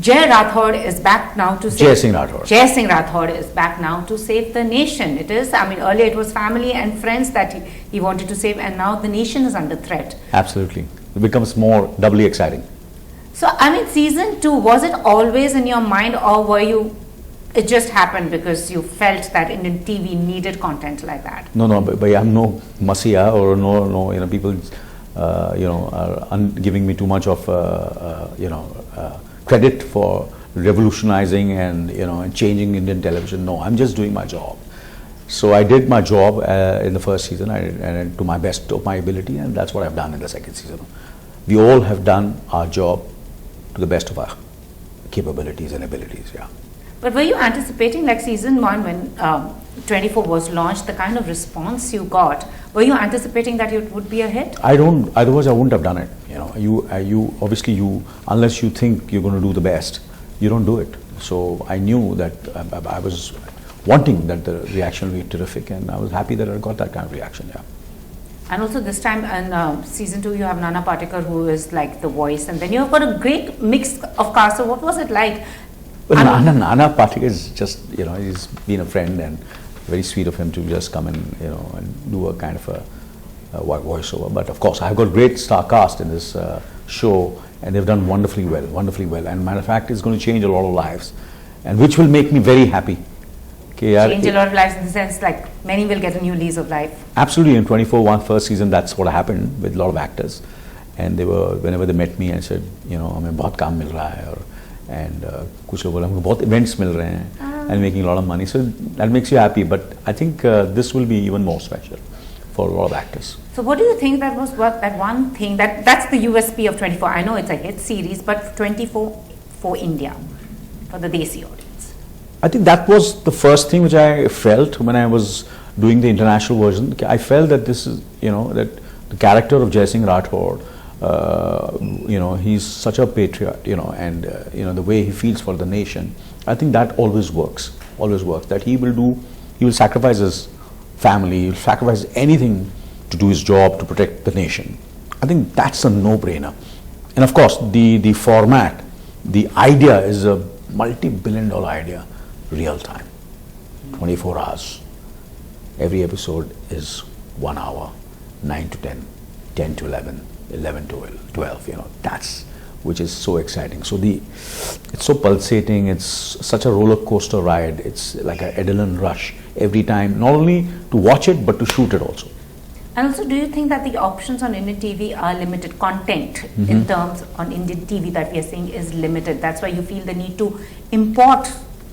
Jai Rathod is back now to save... Jai Singh Rathod. Jai Singh Rathod is back now to save the nation. It is, I mean, earlier it was family and friends that he wanted to save, and now the nation is under threat. Absolutely. It becomes more doubly exciting. So, I mean, season 2, was it always in your mind, or were you, it just happened because you felt that Indian TV needed content like that? No, but I'm no masiya, or no, you know, people, you know, are giving me too much of, you know, credit for revolutionizing and, you know, and changing Indian television. No, I'm just doing my job. So I did my job in the first season, and to my best of my ability, and that's what I've done in the second season. We all have done our job to the best of our capabilities and abilities, yeah. But were you anticipating, like season 1 when 24 was launched, the kind of response you got, were you anticipating that it would be a hit? I don't, otherwise I wouldn't have done it. You know, you obviously, unless you think you're going to do the best, you don't do it. So I knew that I was wanting that the reaction would be terrific, and I was happy that I got that kind of reaction, yeah. And also this time in season 2, you have Nana Patekar, who is like the voice, and then you've got a great mix of cast. So what was it like? Well, Nana Patekar is just, you know, he's been a friend, and very sweet of him to just come and, you know, and do a kind of a voiceover. But of course, I've got great star cast in this show, and they've done wonderfully well. And matter of fact, it's going to change a lot of lives, and which will make me very happy. Change a lot of lives in the sense like many will get a new lease of life. Absolutely. In 24 first season, that's what happened with a lot of actors, and they were, whenever they met me and said, you know, हमें बहुत काम मिल रहा है, and कुछ लोग बोले हमको बहुत events मिल रहे हैं, and making a lot of money. So that makes you happy. But I think this will be even more special for a lot of actors. So what do you think that was that one thing that's the USP of 24? I know it's a hit series, but 24 for India, for the Desi audience. I think that was the first thing which I felt when I was doing the international version. I felt that this is, you know, that the character of Jai Singh Rathod, you know, he's such a patriot, you know, and you know, the way he feels for the nation. I think that always works. That he will sacrifice his family, he'll sacrifice anything to do his job to protect the nation. I think that's a no-brainer. And of course, the format, the idea is a multi-billion-dollar idea. Real time, 24 hours. Every episode is 1 hour, 9 to 10, 10 to 11, 11 to 12, you know, that's, which is so exciting. So it's so pulsating, it's such a roller coaster ride, it's like an adrenaline rush every time, not only to watch it, but to shoot it also. And also, do you think that the options on Indian TV are limited? Content in terms on Indian TV that we are seeing is limited. That's why you feel the need to import,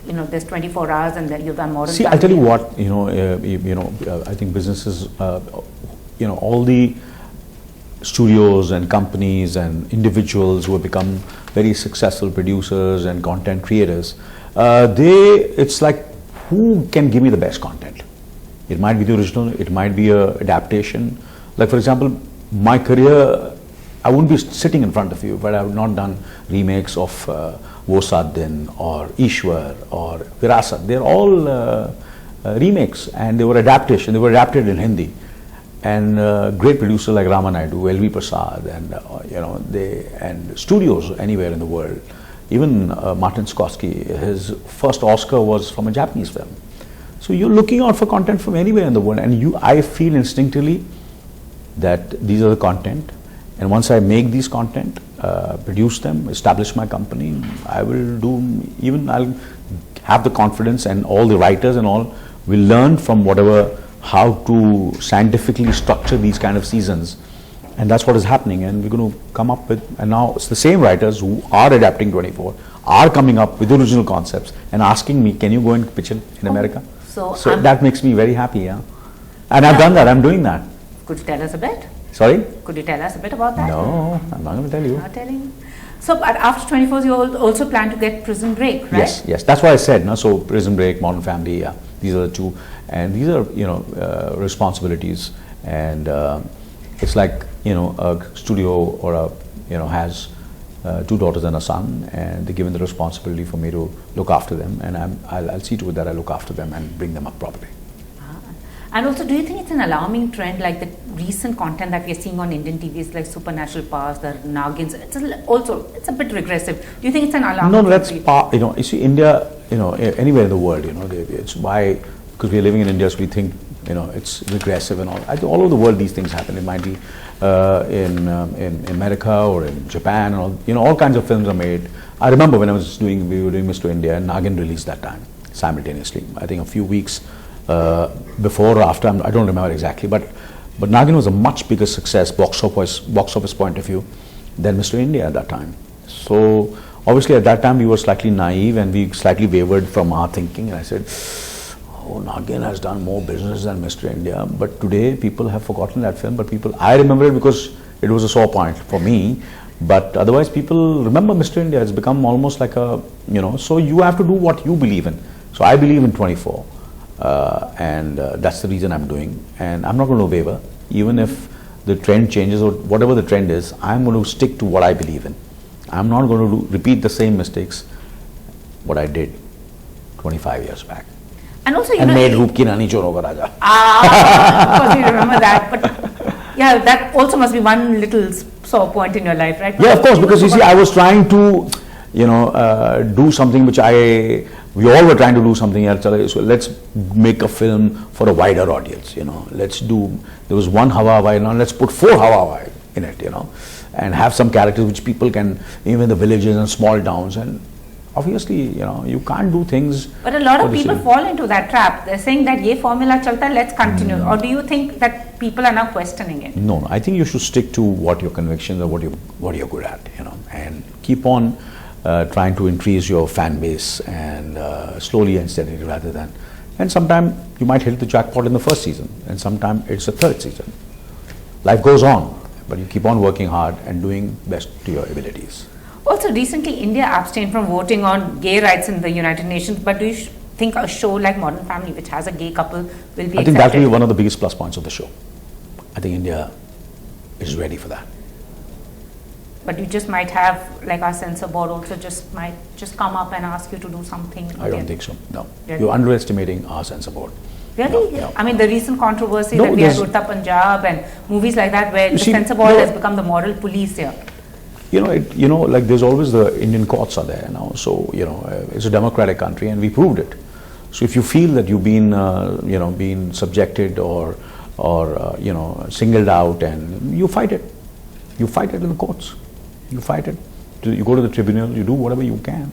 you know, there's 24 hours and then you've done modern. See, I'll tell you what, you know, I think businesses, you know, all the studios and companies and individuals who have become very successful producers and content creators, it's like, who can give me the best content? It might be the original, it might be a adaptation. Like for example, my career, I wouldn't be sitting in front of you, but I have not done remakes of Wo Saat Din or Ishwar or Virasat. They're all remakes, and they were adaptation. They were adapted in Hindi, and great producers like Ramanaidu, L.V. Prasad, and you know, and studios anywhere in the world. Even Martin Scorsese, his first Oscar was from a Japanese film. So you're looking out for content from anywhere in the world, and I feel instinctively that these are the content, and once I make these content, produce them, establish my company, I'll have the confidence, and all the writers and all will learn from whatever, how to scientifically structure these kind of seasons, and that's what is happening. And we're going to come up with, and now it's the same writers who are adapting 24 are coming up with original concepts and asking me, can you go and pitch it in America? So that makes me very happy, yeah. And I've done that, I'm doing that. Could you tell us a bit? Sorry? Could you tell us a bit about that? No, I'm not going to tell you. Not telling. So, but after 24, you also plan to get Prison Break, right? Yes. That's why I said, no. So Prison Break, Modern Family, yeah. These are the two, and these are, you know, responsibilities. And it's like, you know, a studio or a, you know, has 2 daughters and a son, and they're given the responsibility for me to look after them, and I'll see to it that I look after them and bring them up properly. And also, do you think it's an alarming trend, like recent content that we are seeing on Indian TVs like supernatural powers, the Nagins, it's a bit regressive. Do you think it's an alarm? No, that's part, you see, India, anywhere in the world, it's why, because we're living in India, so we think, it's regressive and all. I think all over the world these things happen. It might be in America or in Japan, and all kinds of films are made. I remember when we were doing Mr. India, and Nagin released that time simultaneously. I think a few weeks before or after, I don't remember exactly, but Nagin was a much bigger success box office point of view than Mr. India at that time. So obviously at that time we were slightly naive and we slightly wavered from our thinking, and I said, oh, Nagin has done more business than Mr. India, but today people have forgotten that film, but I remember it because it was a sore point for me, but otherwise people remember Mr. India. It's become almost like so you have to do what you believe in. So I believe in 24, and that's the reason I'm doing, and I'm not going to waver, even if the trend changes or whatever the trend is. I'm going to stick to what I believe in. I'm not going to repeat the same mistakes what I did 25 years back. And also, made Roop Ki Rani Choro Ka Raja. Of course you remember that, but yeah, that also must be one little sore point in your life, right? Yeah, of course, because you see, I was trying to, do something which we all were trying to do something else. So let's make a film for a wider audience, there was one Hawa Hawai, now let's put 4 Hawa Hawai in it, and have some characters which people can, even in the villages and small towns, and obviously, you can't do things. But a lot of people fall into that trap. They're saying that ye formula chalta, let's continue. Or do you think that people are now questioning it? No, I think you should stick to what your convictions are, what you're good at, and keep on trying to increase your fan base, and slowly and steadily rather than. And sometime you might hit the jackpot in the first season, and sometime it's the third season. Life goes on, but you keep on working hard and doing best to your abilities. Also, recently India abstained from voting on gay rights in the United Nations, but do you think a show like Modern Family, which has a gay couple, will be accepted? I think that will be one of the biggest plus points of the show. I think India is ready for that. But you just might have, like our censor board also might come up and ask you to do something. I don't think so, no. Really? You're underestimating our censor board. Really? No. I mean, the recent controversy that we had with Punjab and movies like that, where the censor board has become the moral police here. Like there's always the Indian courts are there now, so it's a democratic country, and we proved it. So if you feel that you've been been subjected or singled out, and you fight it in the courts, you fight it. You go to the tribunal, you do whatever you can.